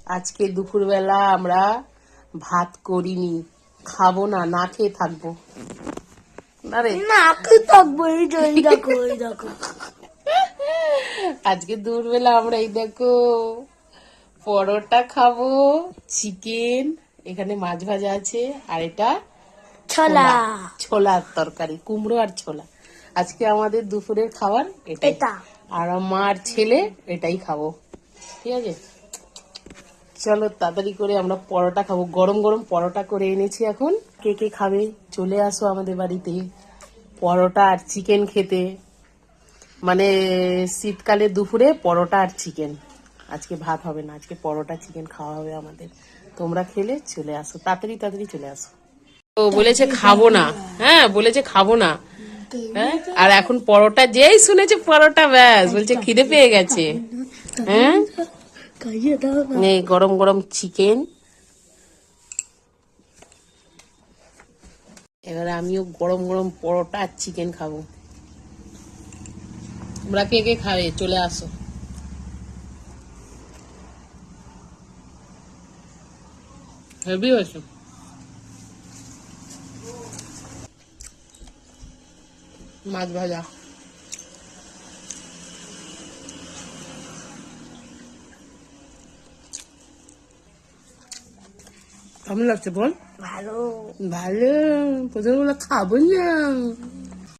আজকে দুপুরবেলা আমরা ভাত করিনি, খাবো না, না খেয়ে থাকবো। আরে না খেয়ে থাকবো, এই দেখো এই দেখো। আজকে দুপুরবেলা আমরা এই দেখো পরোটা খাবো, চিকেন, এখানে মাছ ভাজা আছে, আর এটা ছোলা, ছোলার তরকারি, কুমড়ো আর ছোলা। আজকে আমাদের দুপুরের খাবার এটাই। এটা আর আমার ছেলে এটাই খাবো, ঠিক আছে। চলো তাড়াতাড়ি করে আমরা পরোটা খাবো, গরম গরম পরোটা করে এনেছি। এখন কে কে খাবে চলে আসো আমাদের বাড়িতে পরোটা আর চিকেন খেতে। মানে শীতকালে দুপুরে পরোটা আর চিকেন, আজকে ভাত হবে না, আজকে পরোটা চিকেন খাওয়া হবে আমাদের। তোমরা খেলে চলে আসো, তাড়াতাড়ি তাড়াতাড়ি চলে আসো। ও বলেছে খাবো না, হ্যাঁ বলেছে খাবো না, হ্যাঁ। আর এখন পরোটা যেই শুনেছে পরোটা, ব্যাস বলছে খিদে পেয়ে গেছে। হ্যাঁ, খাইয়ে দাও না। এই গরম গরম চিকেন। এবারে আমিও গরম গরম পরোটা আর চিকেন খাবো। তোমরা কে কে খাবে চলে আসো। হেভি হয়েছে। মাছ ভাজা, কেমন লাগছে বল? ভালো। ভালো। প্রথমে বলে খাবো না।